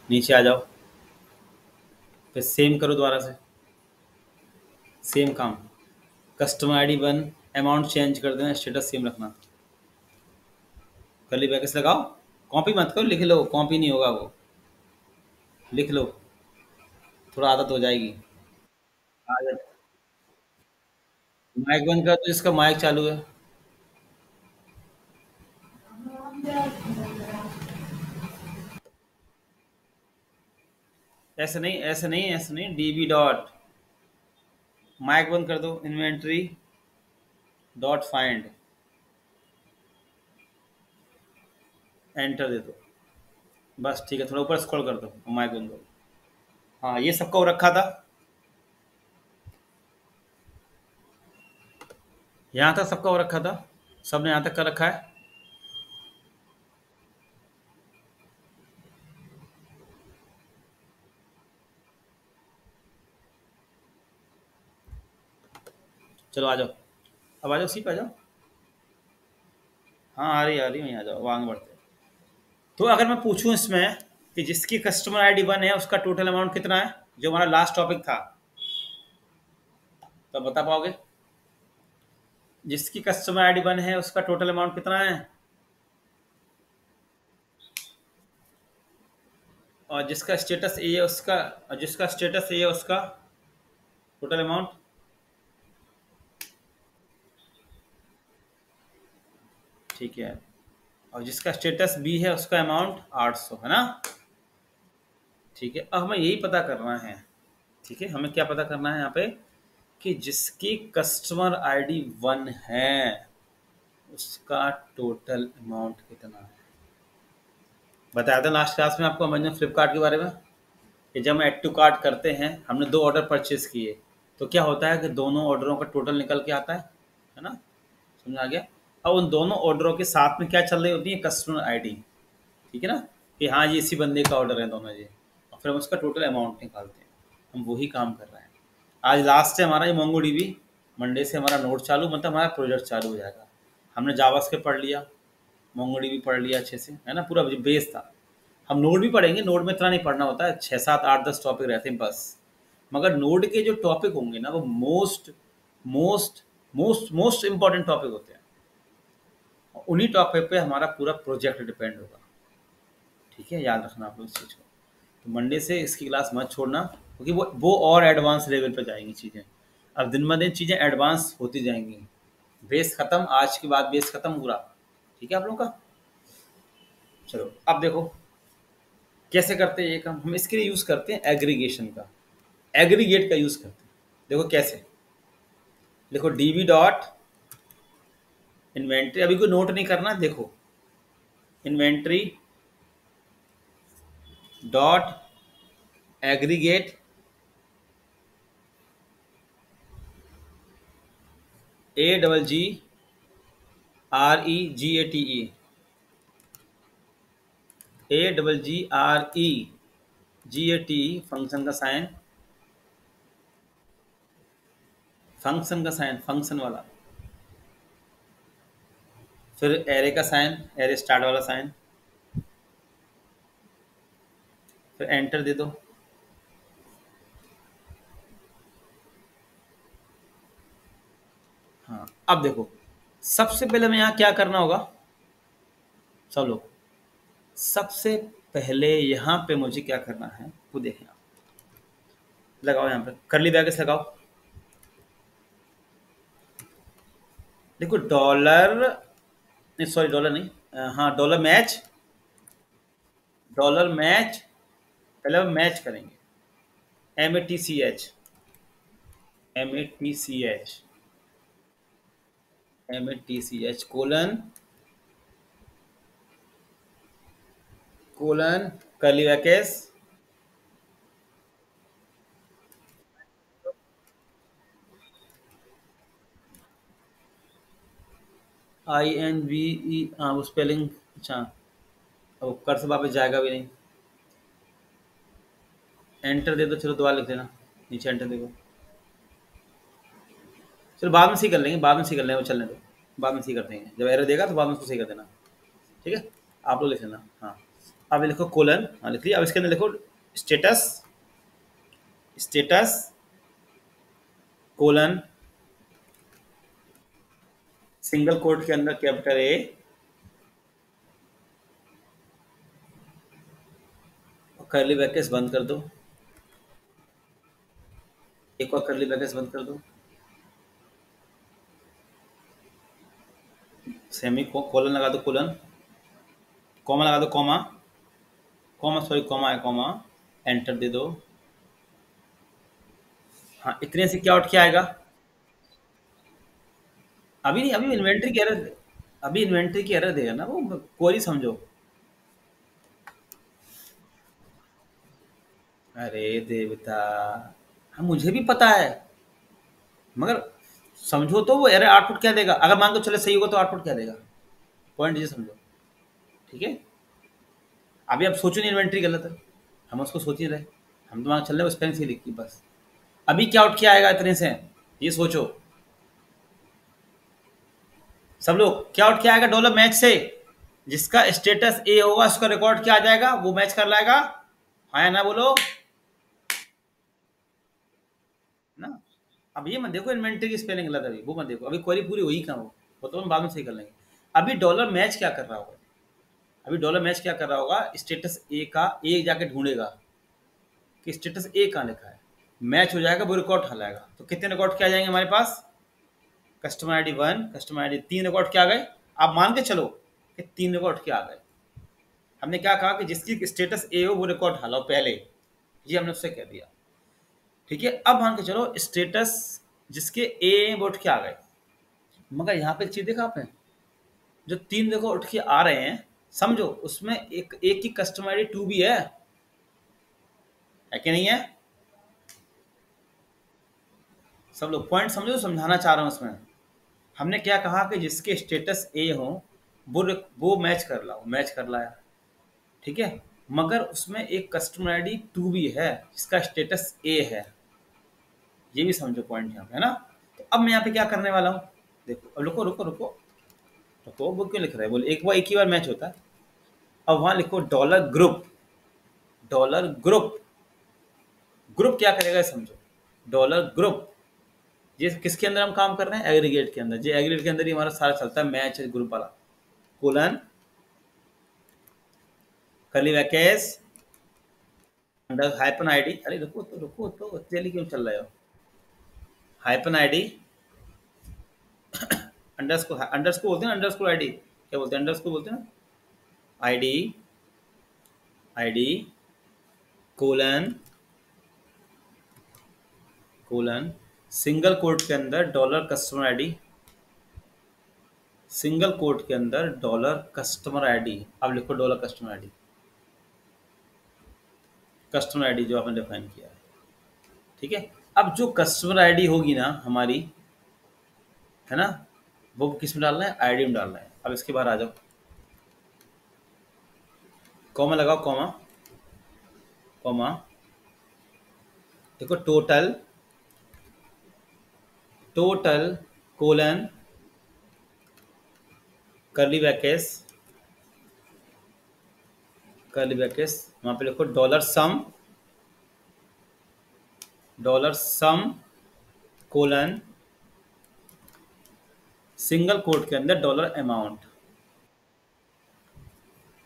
नीचे आ जाओ, फिर सेम करो दोबारा से, सेम काम। कस्टमर आईडी 1, अमाउंट चेंज कर देना, स्टेटस सेम रखना। कर्ली ब्रैकेट्स लगाओ, कॉपी मत करो, लिख लो, कॉपी नहीं होगा वो, लिख लो, थोड़ा आदत हो जाएगी। आदत। माइक बंद कर दो जिसका माइक चालू है। ऐसे नहीं, ऐसे नहीं, ऐसे नहीं, डीबी डॉट, माइक बंद कर दो, इन्वेंट्री डॉट फाइंड, एंटर दे दो। बस ठीक है, थोड़ा ऊपर स्क्रॉल कर दो, माइक बंद करो। हाँ, ये सबका वो रखा था, यहाँ तक सबका वो रखा था, सबने यहाँ तक का रखा है। चलो आ जाओ, अब आ जाओ, सी पे आ जाओ। हाँ आ रही, वहीं आ जाओ, आगे बढ़ते हैं। तो अगर मैं पूछूं इसमें कि जिसकी कस्टमर आईडी 1 है उसका टोटल अमाउंट कितना है, जो हमारा लास्ट टॉपिक था, तो बता पाओगे? जिसकी कस्टमर आईडी 1 है उसका टोटल अमाउंट कितना है, और जिसका स्टेटस ए है उसका, और जिसका स्टेटस ए है उसका टोटल अमाउंट। ठीक है, और जिसका स्टेटस बी है उसका अमाउंट 800 है ना। ठीक है, अब हमें यही पता करना है। ठीक है, हमें क्या पता करना है यहाँ पे, कि जिसकी कस्टमर आईडी 1 है उसका टोटल अमाउंट कितना है। बताया था लास्ट क्लास में आपको अमेजन फ्लिपकार्ट के बारे में, कि जब हम ऐड टू कार्ट करते हैं, हमने 2 ऑर्डर परचेज किए, तो क्या होता है कि दोनों ऑर्डरों का टोटल निकल के आता है ना। समझ आ गया। अब उन दोनों ऑर्डरों के साथ में क्या चल रही होती है, कस्टमर आईडी। ठीक है ना, कि हाँ ये इसी बंदे का ऑर्डर है दोनों ये, और फिर हम उसका टोटल अमाउंट निकालते हैं। हम वही काम कर रहे हैं। आज लास्ट है हमारा ये मोंगो डीबी, मंडे से हमारा नोट चालू, मतलब हमारा प्रोजेक्ट चालू हो जाएगा। हमने जावास्क्रिप्ट पढ़ लिया, मोंगो डीबी पढ़ लिया अच्छे से, है ना, पूरा जो बेस था। हम नोड भी पढ़ेंगे, नोड में इतना नहीं पढ़ना होता है, 6 7 8 10 टॉपिक रहते हैं बस। मगर नोड के जो टॉपिक होंगे ना, वो most most most most important topic होते हैं। उन्हीं टॉपिक पे हमारा पूरा प्रोजेक्ट डिपेंड होगा। ठीक है, याद रखना आप लोग इस चीज़ को। तो मंडे से इसकी क्लास मत छोड़ना, क्योंकि वो और एडवांस लेवल पे जाएंगी चीज़ें। अब दिन ब दिन चीज़ें एडवांस होती जाएंगी। बेस खत्म, आज के बाद बेस खत्म पूरा। ठीक है आप लोगों का। चलो अब देखो कैसे करते हैं ये काम। हम इसके लिए यूज़ करते हैं एग्रीगेशन का, एग्रीगेट का यूज़ करते हैं। देखो कैसे, देखो डीबी डॉट इन्वेंट्री, अभी कोई नोट नहीं करना, देखो inventory dot aggregate AGGREGATE, AGGREGATE, function का साइन, फंक्शन का साइन, फंक्शन वाला, फिर एरे का साइन, एरे स्टार्ट वाला साइन, फिर एंटर दे दो। हाँ अब देखो, सबसे पहले हमें यहाँ क्या करना होगा, चलो सबसे पहले यहाँ पे मुझे क्या करना है वो देखें आप। लगाओ यहाँ पे करली ब्रैकेट्स लगाओ। देखो डॉलर नहीं, सॉरी डॉलर नहीं, हाँ डॉलर मैच, डॉलर मैच, पहले हम मैच करेंगे, MATCH, MATCH, MATCH colon, colon करली ब्रैकेट्स, INVE, हाँ वो स्पेलिंग, अच्छा अब कर से वापस जाएगा भी नहीं। एंटर दे दो, चलो दोबारा लिख देना, नीचे एंटर दे दो। चलो बाद में सही कर लेंगे, बाद में सही कर लेंगे, वो चलने दो, बाद में सही कर देंगे, जब एरर देगा तो बाद में उसको सही कर देना। ठीक है, आप लोग लिख लेना। हाँ अब लिखो कोलन, हाँ लिख लिया। अब इसके अंदर लिखो status, status colon single quote के अंदर कैपिटल ए और कर्ली ब्रैकेट्स बंद कर दो। एक और कर्ली ब्रैकेट्स बंद कर दो, सेमी कोलन लगा दो, कोलन कॉमा लगा दो, कॉमा कॉमा सॉरी कॉमा है, कॉमा एंटर दे दो। हाँ इतने से क्या आउट क्या आएगा? अभी नहीं, अभी इन्वेंट्री की एरर, अभी इन्वेंट्री की एरर देगा ना वो, क्वेरी समझो। अरे देवता, हाँ मुझे भी पता है, मगर समझो तो वो एरर आउटपुट क्या देगा। अगर मान के चले सही होगा तो आउटपुट क्या देगा, पॉइंट ये समझो। ठीक है, अभी आप सोचो नहीं इन्वेंट्री गलत है, हम उसको सोच ही रहे, हम दिमाग चल रहे, उस पेन से लिख की बस। अभी क्या आउट क्या आएगा इतने से, ये सोचो सब लोग। क्या आउट क्या आएगा डॉलर मैच से, जिसका स्टेटस ए होगा उसका रिकॉर्ड क्या आ जाएगा, वो मैच कर लाएगा। हाँ या ना बोलो ना। अब ये मत देखो इन्वेंट्री की स्पेलिंग गलत है, अभी वो मत देखो, अभी क्वेरी पूरी हुई कहाँ, वो तो हम बाद में सही कर लेंगे। अभी डॉलर मैच क्या कर रहा होगा, अभी डॉलर मैच क्या कर रहा होगा, स्टेटस ए का ए जाके ढूंढेगा कि स्टेटस ए कहाँ लिखा है, मैच हो जाएगा, वो रिकॉर्ड हलाएगा। तो कितने रिकॉर्ड क्या आ जाएंगे हमारे पास, customer ID 1, customer ID 3 record क्या आ गए। आप मान के चलो कि 3 रिकॉर्ड क्या आ गए। हमने क्या कहा कि जिसकी स्टेटस ए हो वो रिकॉर्ड हलाओ पहले, ये हमने उससे कह दिया। ठीक है, अब मान के चलो स्टेटस जिसके ए वो उठ के आ गए, मगर यहाँ पे एक चीज देखा आपने, जो 3 देखो उठ के आ रहे हैं, समझो उसमें एक की कस्टमर आईडी 2 भी है कि नहीं है। सब लोग पॉइंट समझो, समझाना चाह रहा हूँ उसमें। हमने क्या कहा कि जिसके स्टेटस ए हो वो मैच कर लाओ, मैच कर लाया। ठीक है, मगर उसमें एक कस्टमर आईडी 2 भी है जिसका स्टेटस ए है, ये भी समझो पॉइंट यहाँ पे, है ना। तो अब मैं यहाँ पे क्या करने वाला हूँ, देखो अब रुको रुको रुको रुको, वो क्यों लिख रहा है, बोले एक ही बार मैच होता है। अब वहां लिखो dollar group, dollar group, group क्या करेगा समझो, डॉलर ग्रुप, ये किसके अंदर हम काम कर रहे हैं, एग्रीगेट के अंदर। जो एग्रीगेट के अंदर ही हमारा सारा चलता है, मैच है ग्रुप वाला, colon curly brackets under hyphen ID, अरे रुको तो जल्दी क्यों चल रहे हो, हाइपन आईडी अंडरस्कोर बोलते हैं, अंडरस्कोर आईडी क्या बोलते हैं, अंडरस्कोर बोलते हैं ना, ID ID colon colon single quote के अंदर dollar customer ID, single quote के अंदर डॉलर कस्टमर आईडी। अब लिखो dollar customer ID, customer ID जो आपने डिफाइन किया है। ठीक है, अब जो कस्टमर आईडी होगी ना हमारी, है ना, वो किस में डालना है, आईडी में डालना है। अब इसके बाहर आ जाओ, कॉमा लगाओ, कॉमा कॉमा, देखो total, total colon curly brackets, curly brackets वहां पे लिखो डॉलर सम कोलन सिंगल कोट के अंदर डॉलर अमाउंट,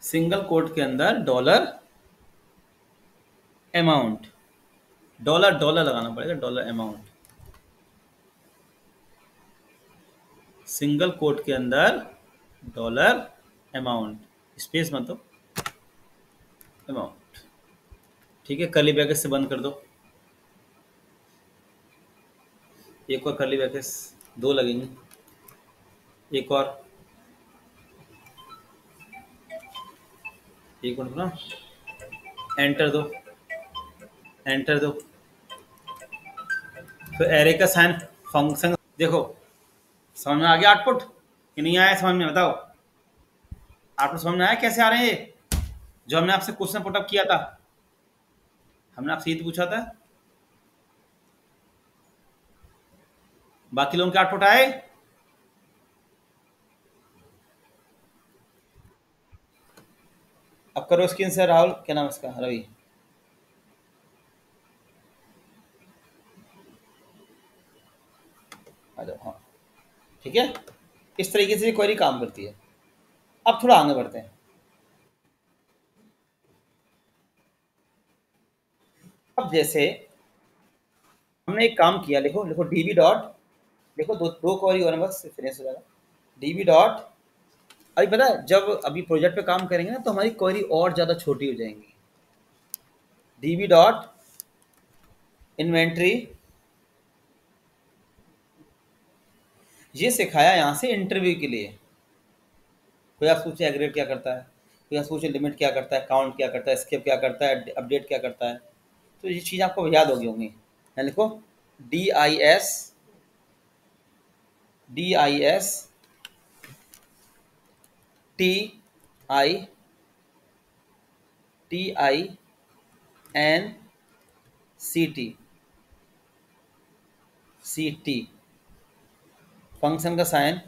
सिंगल कोट के अंदर डॉलर अमाउंट, डॉलर डॉलर लगाना पड़ेगा, डॉलर अमाउंट, सिंगल कोट के अंदर डॉलर अमाउंट, स्पेस मत दो, अमाउंट। ठीक है, कर्ली ब्रैकेट से बंद कर दो, एक और कर्ली ब्रैकेट्स, दो लगेंगे, एक और, एक मिनट ना, एंटर दो, एंटर दो। तो एरे का साइन फंक्शन देखो, समझ में आ गया आउटपुट कि नहीं आया, समझ में बताओ, आउटपुट समझ में आया कैसे आ रहे हैं ये, जो हमने आपसे क्वेश्चन पुटअप किया था, हमने आपसे ये तो पूछा था, बाकी लोगों के आउटपुट आए। अब करो स्क्रीन से राहुल, क्या नाम है उसका, रवि। आ जाओ, हाँ। ठीक है, इस तरीके से क्वेरी काम करती है। अब थोड़ा आगे बढ़ते हैं। अब जैसे हमने एक काम किया, लिखो लिखो डीबी डॉट, देखो दो दो क्वेरी और बस फिनिश हो जाएगा। डीबी डॉट, अभी पता है जब अभी प्रोजेक्ट पे काम करेंगे ना तो हमारी क्वेरी और ज़्यादा छोटी हो जाएंगी। डीबी डॉट इन्वेंट्री, ये सिखाया यहाँ से इंटरव्यू के लिए। कोई आप सोचे एग्रेड क्या करता है, कोई आप सोचे लिमिट क्या करता है, काउंट क्या करता है, स्किप क्या करता है, अपडेट क्या करता है। तो ये चीज़ आपको याद होगी होंगी। यहाँ लिखो D I S, D I S T I, T I N C T, C T, function का साइन,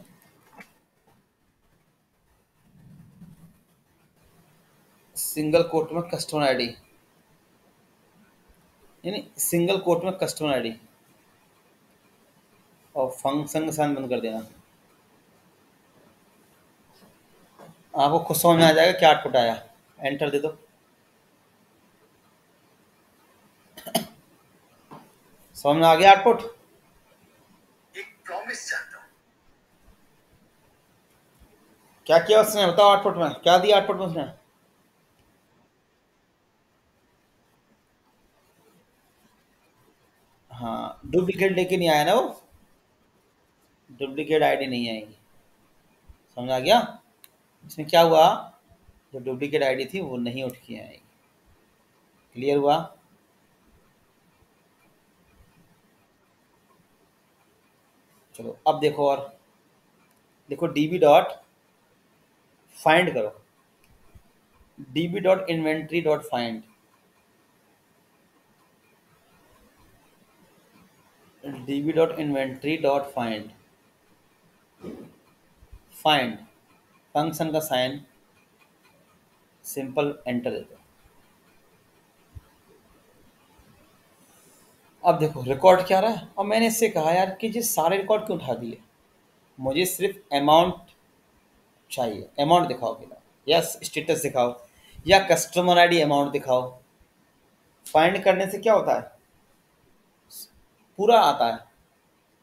सिंगल कोट में कस्टमर आईडी, यानी सिंगल कोट में कस्टमर आईडी, और फंक्शन का साइन बंद कर देना। आपको खुद समझ में आ जाएगा क्या आउटपुट आया। एंटर दे दो। समझ में आ गया आउटपुट। एक प्रॉमिस चाहता हूं। क्या किया उसने, बताओ आउटपुट में क्या दिया, आउटपुट में उसने। हाँ, डुप्लीकेट लेके नहीं आया ना वो, डुप्लीकेट आईडी नहीं आएगी। समझ आ गया। इसमें क्या हुआ, जो डुप्लीकेट आईडी थी वो नहीं उठ के आएगी। क्लियर हुआ। चलो अब देखो, और देखो डीबी डॉट फाइंड करो, dB dot inventory dot find, dB dot inventory dot find, find function का साइन, सिंपल एंटर दे दो। अब देखो रिकॉर्ड क्या रहा है। और मैंने इससे कहा यार कि जी सारे रिकॉर्ड क्यों उठा दिए, मुझे सिर्फ अमाउंट चाहिए, अमाउंट दिखाओ बिना, या स्टेटस दिखाओ, या कस्टमर आईडी अमाउंट दिखाओ। फाइंड करने से क्या होता है, पूरा आता है,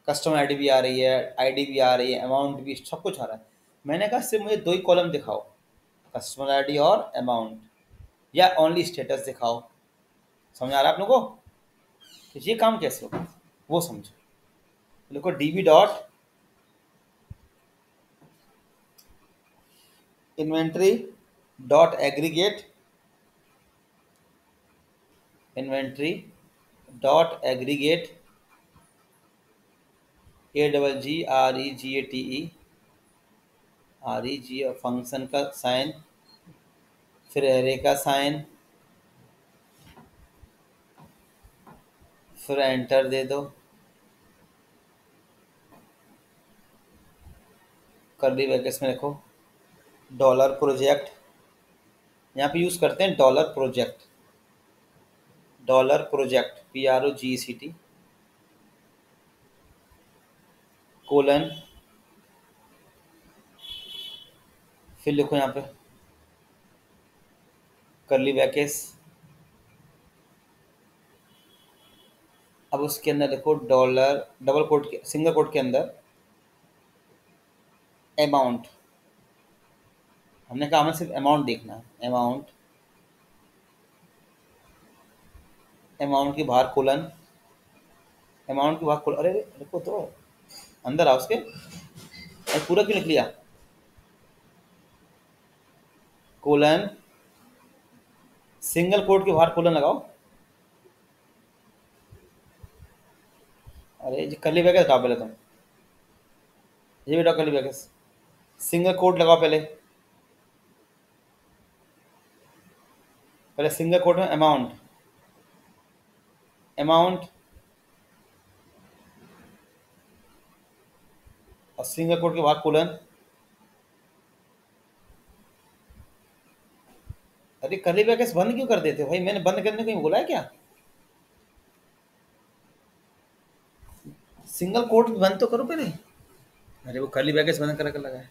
कस्टमर आईडी भी आ रही है, आईडी भी आ रही है, अमाउंट भी, सब कुछ आ रहा है। मैंने कहा सिर्फ मुझे दो ही कॉलम दिखाओ, कस्टमर आईडी और अमाउंट, या ओनली स्टेटस दिखाओ। समझ आ रहा है आप लोगों को। तो ये काम कैसे होगा वो समझो। देखो DB dot inventory dot aggregate, inventory dot aggregate, A double G R E G A T E, R E G, और फंक्शन का साइन, फिर एरे का साइन, फिर एंटर दे दो। कर्ली ब्रैकेट्स में लिखो डॉलर प्रोजेक्ट, यहाँ पे यूज़ करते हैं dollar project, dollar project PROJECT, colon, फिर लिखो यहाँ पे कर्ली ब्रैकेट्स। अब उसके अंदर लिखो डॉलर, डबल कोट के, सिंगल कोट के अंदर अमाउंट। हमने कहा हमें सिर्फ अमाउंट देखना है, अमाउंट, अमाउंट की बाहर कोलन, अमाउंट की बाहर कोलन, अरे लिखो तो, अंदर आओ उसके, अरे पूरा क्यों लिख लिया, कोलन, सिंगल कोट के बाहर कोलन लगाओ। अरे जी कर्ली ब्रैकेट हटाओ पहले तुम, ये बेटा कर्ली ब्रैकेट, सिंगल कोट लगाओ पहले, पहले सिंगल कोट में अमाउंट, अमाउंट, और सिंगल कोट के बाद कोलन, अरे कर्ली ब्रैकेट्स बंद क्यों कर देते हो भाई? मैंने बंद करने को ही बोला है क्या? सिंगल कोट बंद तो करो पहले। अरे वो कर्ली ब्रैकेट्स बंद कर लगाया,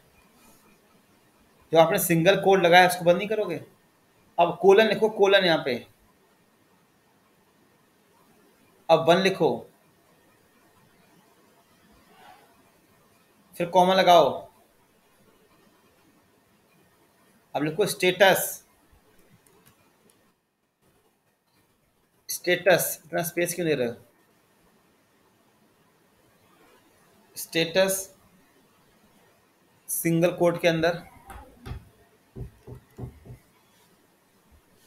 जो आपने सिंगल कोट लगाया उसको बंद नहीं करोगे? अब कोलन लिखो, कोलन यहाँ पे, अब वन लिखो, फिर कॉमा लगाओ, अब लिखो स्टेटस। स्टेटस, इतना स्पेस क्यों ले रहे हो? स्टेटस सिंगल कोट के अंदर,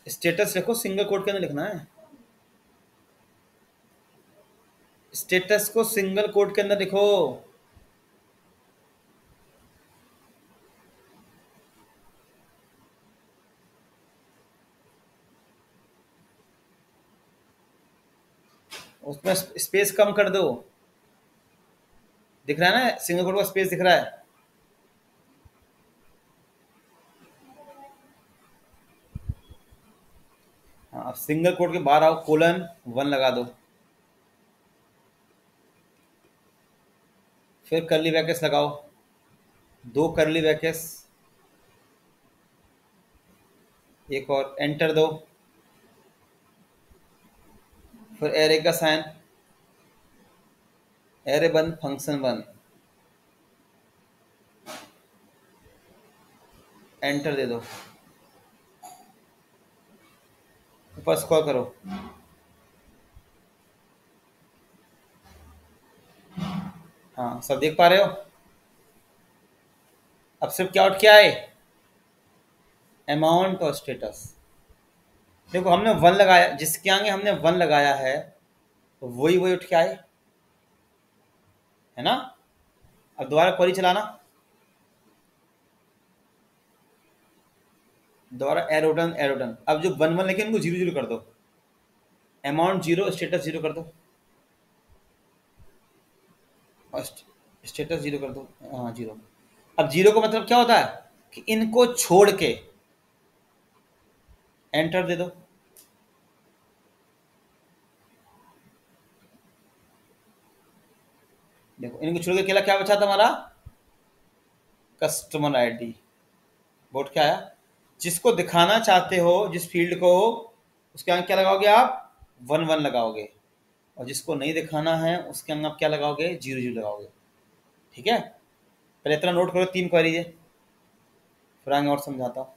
स्टेटस लिखो, सिंगल कोट के अंदर लिखना है। स्टेटस को सिंगल कोट के अंदर लिखो। उसमें स्पेस कम कर दो। दिख रहा है ना, सिंगल कोट का स्पेस दिख रहा है। हाँ, अब सिंगल कोट के बाहर आओ, कोलन वन लगा दो, फिर कर्ली ब्रैकेट्स लगाओ, दो कर्ली ब्रैकेट्स, एक और एंटर दो, फिर एरे का साइन, एरे बंद, फंक्शन बंद, एंटर दे दो, ऊपर स्क्रॉल करो। हाँ, सब देख पा रहे हो? अब सिर्फ क्या आउट किया है? अमाउंट और स्टेटस। देखो हमने वन लगाया, जिसके आगे हमने वन लगाया है तो वही वही उठ के आए, है ना? अब दोबारा क्वेरी चलाना, दोबारा एरोडन एरोडन। अब जो वन वन लिखे इनको जीरो जीरो कर दो, अमाउंट जीरो, स्टेटस जीरो कर दो, और स्टेटस जीरो कर दो। हाँ जीरो। अब जीरो का मतलब क्या होता है कि इनको छोड़ के एंटर दे दो। देखो इनको छोड़ के अकेला क्या बचा था हमारा? Customer ID. बोर्ड क्या आया? जिसको दिखाना चाहते हो, जिस फील्ड को, उसके आगे क्या लगाओगे आप? वन वन लगाओगे, और जिसको नहीं दिखाना है उसके अंदर आप क्या लगाओगे? जीरो जीरो लगाओगे। ठीक है, पहले इतना नोट करो, तीन क्वेरी है, फिर आगे और समझाता हूँ।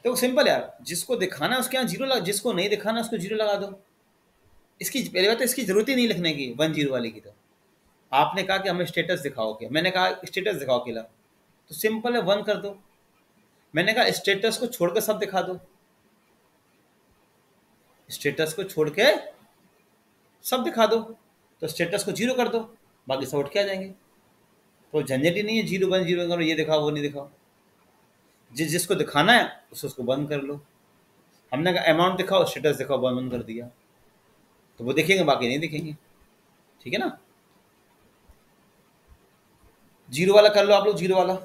तो सिंपल यार, जिसको दिखाना है उसके यहाँ जीरो लगा, जिसको नहीं दिखाना उसको जीरो लगा दो। इसकी पहली बात तो इसकी जरूरत ही नहीं लिखने की, वन जीरो वाली की। तो आपने कहा कि हमें स्टेटस दिखाओ, क्या मैंने कहा स्टेटस दिखाओ अकेला, तो सिंपल है वन कर दो। मैंने कहा स्टेटस को छोड़कर सब दिखा दो, स्टेटस को छोड़ के सब दिखा दो, तो स्टेटस को जीरो कर दो, बाकी सब उठ के आ जाएंगे। तो झंझट ही नहीं है, जीरो वन जीरो करो, ये दिखाओ वो नहीं दिखाओ। जिसको दिखाना है उसको बंद कर लो। हमने कहा अमाउंट दिखाओ, स्टेटस दिखाओ, बंद कर दिया, तो वो दिखेंगे, बाकी नहीं दिखेंगे। ठीक है ना? जीरो वाला कर लो आप लोग, जीरो वाला।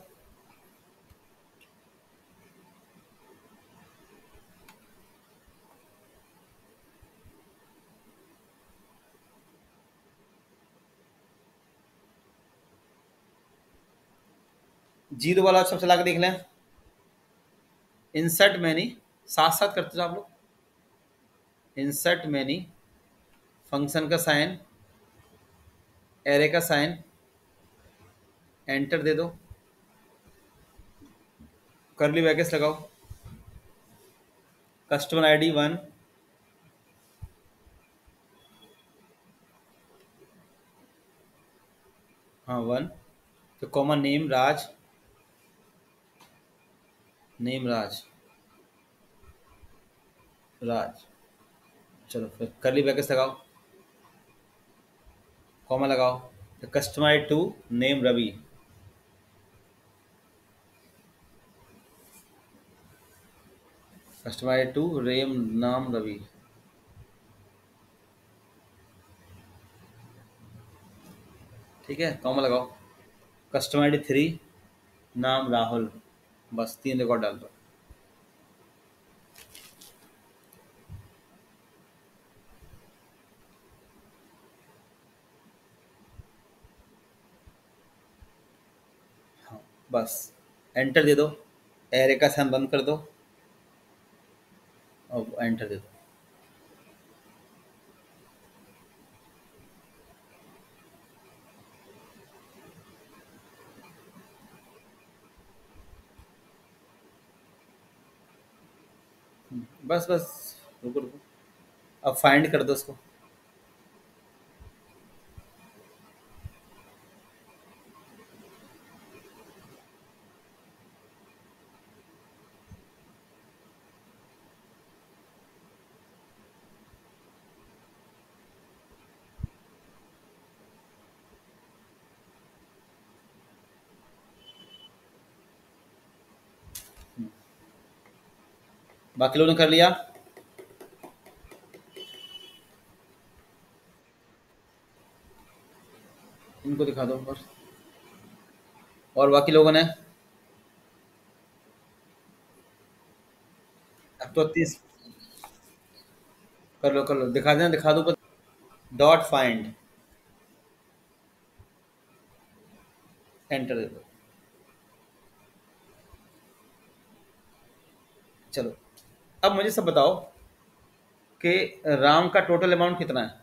जीरो वाला सब चला के देख लें। इंसर्ट मैनी, साथ साथ करते जाओ आप लोग। इंसर्ट मैनी, फंक्शन का साइन, एरे का साइन, एंटर दे दो, कर्ली ब्रैकेट्स लगाओ, कस्टमर आईडी वन, हाँ वन, तो comma name Raj, name Raj, Raj. चलो फिर कर्ली ब्रैकेट्स लगाओ, कॉमा लगाओ, तो customer ID two, name Ravi, customer ID two, रेम नाम रवि। ठीक है, कॉमा लगाओ, कस्टमर आईडी थ्री, नाम राहुल। बस तीन रिकॉर्ड डाल दो। बस एंटर दे दो, एरे का साइन बंद कर दो और एंटर दे दो। बस बस, रुको रुको, अब फाइंड कर दो उसको। बाकी लोगों ने कर लिया? इनको दिखा दो और बाकी लोगों ने? अब तो 30 कर लो, दिखा देना, दिखा दो। डॉट फाइंड, एंटर दे दो। चलो, अब मुझे सब बताओ कि राम का टोटल अमाउंट कितना है?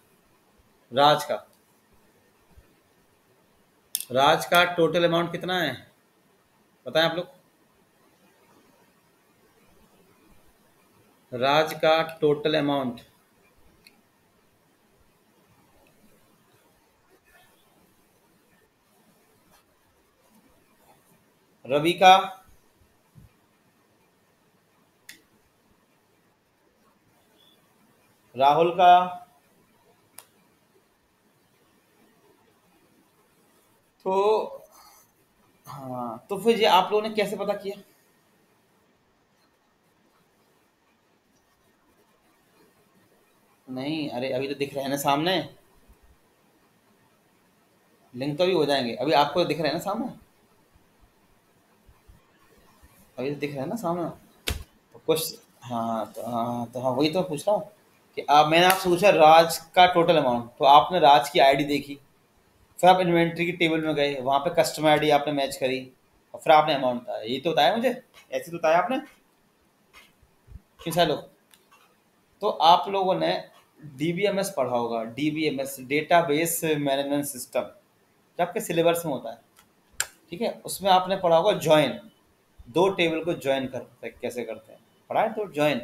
राज का, राज का टोटल अमाउंट कितना है बताएं आप लोग। राज का टोटल अमाउंट। रवि का? राहुल का? तो हाँ, तो फिर ये आप लोगों ने कैसे पता किया? नहीं, अरे अभी तो दिख रहे हैं ना सामने। लिंक तो अभी हो जाएंगे, अभी आपको तो दिख रहे हैं ना सामने। अभी तो दिख रहे हैं ना सामने। तो कुछ, हाँ वही तो पूछ रहा हूँ कि आप, मैंने आपसे पूछा राज का टोटल अमाउंट, तो आपने राज की आईडी देखी, फिर आप इन्वेंट्री की टेबल में गए, वहां पे कस्टमर आईडी आपने मैच करी, और फिर आपने अमाउंट बताया। यही तो बताया मुझे, ऐसे तो बताया आपने। क्यों सारे लोग? तो आप लोगों ने डीबीएमएस पढ़ा होगा, डीबीएमएस डेटाबेस मैनेजमेंट सिस्टम, जो आपके सिलेबस में होता है, ठीक है। उसमें आपने पढ़ा होगा ज्वाइन, दो टेबल को ज्वाइन करते हैं, कैसे करते हैं, पढ़ा है तो ज्वाइन,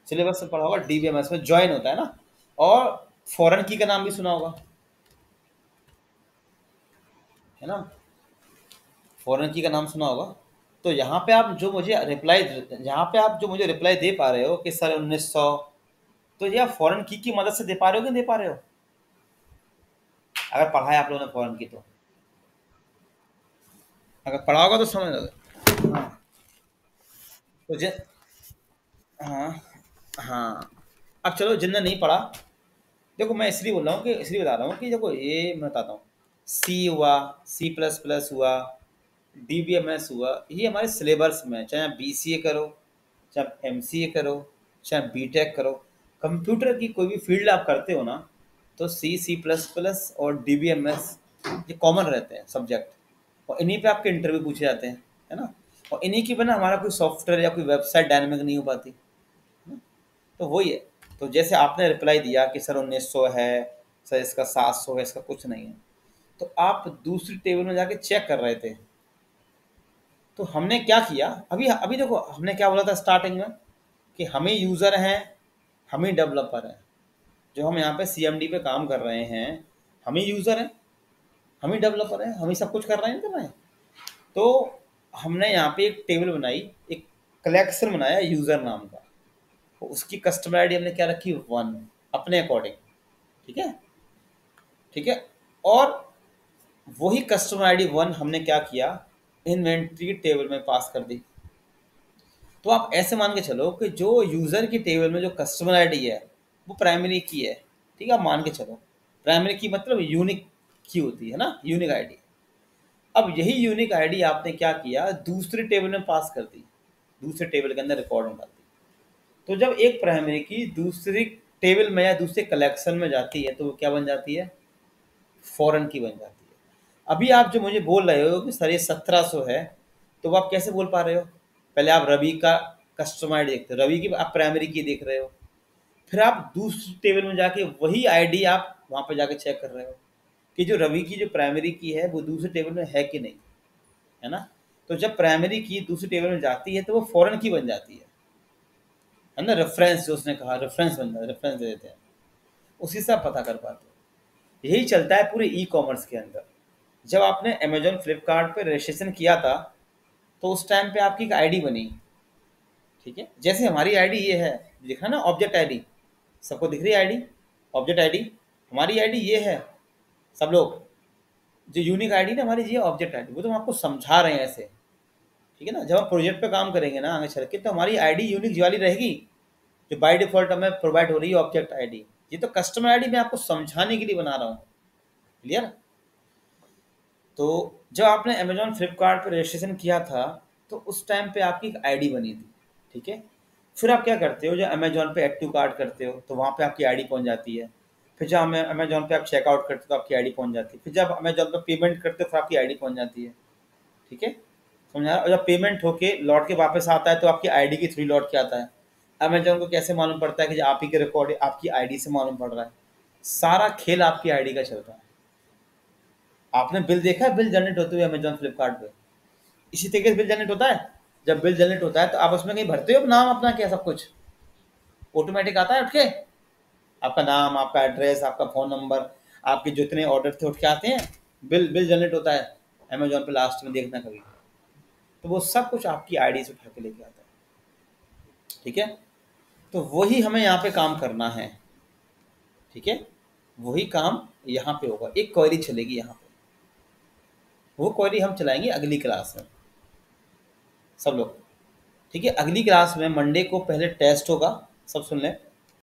सिलेबस में पढ़ा होगा। डीबीएमएस में ज्वाइन होता है ना। और फॉरेन की का नाम भी सुना होगा, है ना, फॉरेन की का नाम सुना होगा। तो यहाँ पे आप जो मुझे रिप्लाई, यहाँ पे आप जो मुझे रिप्लाई दे पा रहे हो कि सर 1900, तो ये आप फॉरेन की मदद से दे पा रहे हो कि नहीं दे पा रहे हो? अगर पढ़ा है आप लोगों ने फॉरेन की, तो अगर पढ़ा होगा तो समझ लो। हाँ, तो हाँ हाँ, अब चलो जिनने नहीं पढ़ा, देखो मैं इसलिए बोल रहा हूँ कि, इसलिए बता रहा हूँ कि देखो ये मैं बताता हूँ, सी हुआ, C++ हुआ, डीबीएमएस हुआ, ये हमारे सिलेबस में है। चाहे आप बीसीए करो, चाहे आप एमसीए करो, चाहे आप बीटेक करो, कंप्यूटर की कोई भी फील्ड आप करते हो ना, तो C++ और डीबीएमएस ये कॉमन रहते हैं सब्जेक्ट, और इन्हीं पे आपके इंटरव्यू पूछे जाते हैं, है ना। और इन्हीं की बिना हमारा कोई सॉफ्टवेयर या कोई वेबसाइट डायनेमिक नहीं हो पाती, है ना? तो वही है। तो जैसे आपने रिप्लाई दिया कि सर 1900 है, सर इसका 700 है, इसका कुछ नहीं है, तो आप दूसरी टेबल में जाके चेक कर रहे थे। तो हमने क्या किया, अभी अभी देखो हमने क्या बोला था स्टार्टिंग में, कि हम ही यूज़र हैं, हम ही डेवलपर हैं, जो हम यहाँ पे सीएमडी पे काम कर रहे हैं, हम ही यूज़र हैं, हम ही डेवलपर हैं, हम ही सब कुछ कर रहे हैं, कर रहे हैं। तो हमने यहाँ पे एक टेबल बनाई, एक कलेक्शन बनाया यूज़र नाम का, तो उसकी कस्टमर आईडी हमने क्या रखी, 1, अपने अकॉर्डिंग, ठीक है, ठीक है। और वही कस्टमर आईडी 1 हमने क्या किया, इन्वेंट्री टेबल में पास कर दी। तो आप ऐसे मान के चलो कि जो यूज़र की टेबल में जो कस्टमर आईडी है, वो प्राइमरी की है, ठीक है, आप मान के चलो। प्राइमरी की मतलब यूनिक की होती है ना, यूनिक आईडी। अब यही यूनिक आईडी आपने क्या किया, दूसरी टेबल में पास कर दी, दूसरे टेबल के अंदर रिकॉर्ड में डाल दी। तो जब एक प्राइमरी की दूसरी टेबल में या दूसरे कलेक्शन में जाती है, तो वो क्या बन जाती है, फॉरेन की बन जाती है। अभी आप जो मुझे बोल रहे हो कि सर ये 1700 है, तो वो आप कैसे बोल पा रहे हो? पहले आप रवि का कस्टमर आईडी देखते हो, रवि की आप प्राइमरी की देख रहे हो, फिर आप दूसरी टेबल में जाके वही आईडी आप वहाँ पे जाके चेक कर रहे हो कि जो रवि की जो प्राइमरी की है वो दूसरी टेबल में है कि नहीं, है ना? तो जब प्राइमरी की दूसरी टेबल में जाती है तो वो फॉरेन की बन जाती है ना? रेफरेंस जो उसने कहा, रेफरेंस बन जाता है, रेफरेंस दे देते हैं, उसी से आप पता कर पाते हो। यही चलता है पूरे ई कॉमर्स के अंदर। जब आपने अमेजोन फ्लिपकार्ट पे रजिस्ट्रेशन किया था तो उस टाइम पे आपकी एक आईडी बनी, ठीक है? जैसे हमारी आईडी ये है, दिखा ना ऑब्जेक्ट आईडी, सबको दिख रही है आईडी, ऑब्जेक्ट आईडी, हमारी आईडी ये है सब लोग, जो यूनिक आईडी ना हमारी, ये ऑब्जेक्ट आईडी, वो तो हम आपको समझा रहे हैं ऐसे, ठीक है ना? जब हम प्रोजेक्ट पे काम करेंगे ना आगे चल के, तो हमारी आईडी यूनिक वाली रहेगी, जो बाय डिफॉल्ट हमें प्रोवाइड हो रही है ऑब्जेक्ट आईडी। ये तो कस्टमर आईडी मैं आपको समझाने के लिए बना रहा हूँ, क्लियर? तो जब आपने अमेजोन फ्लिपकार्ट पे रजिस्ट्रेशन किया था तो उस टाइम पे आपकी एक आईडी बनी थी, ठीक है? फिर आप क्या करते हो, जब अमेजोन पे ऐड टू कार्ट करते हो तो वहाँ पे आपकी आईडी पहुँच जाती है। फिर जब अमेजोन पे आप चेकआउट करते हो तो आपकी आईडी पहुँच जाती है। फिर जब अमेजोन पे पेमेंट करते हो तो आपकी आईडी पहुँच जाती है, ठीक है? समझा? और जब पेमेंट होके लौट के वापस आता है तो आपकी आईडी के थ्रू लौट के आता है। अमेजोन को कैसे मालूम पड़ता है कि जो आप ही के रिकॉर्ड आपकी आईडी से मालूम पड़ रहा है? सारा खेल आपकी आईडी का चलता है। आपने बिल देखा है, बिल जनरेट होते हुए अमेजोन फ्लिपकार्ट पे? इसी तरीके से बिल जनरेट होता है। जब बिल जनरेट होता है तो आप उसमें कहीं भरते हो नाम अपना, क्या सब कुछ ऑटोमेटिक आता है उठ के? आपका नाम, आपका एड्रेस, आपका फ़ोन नंबर, आपके जितने ऑर्डर थे उठ के आते हैं, बिल बिल जनरेट होता है अमेजोन पे, लास्ट में देखना कभी। तो वो सब कुछ आपकी आईडी से उठा के लेके आता है, ठीक है? तो वही हमें यहाँ पे काम करना है, ठीक है? वही काम यहाँ पे होगा, एक क्वेरी चलेगी यहाँ पे, वो क्वेरी हम चलाएंगे अगली क्लास में सब लोग, ठीक है? अगली क्लास में मंडे को पहले टेस्ट होगा, सब सुन लें।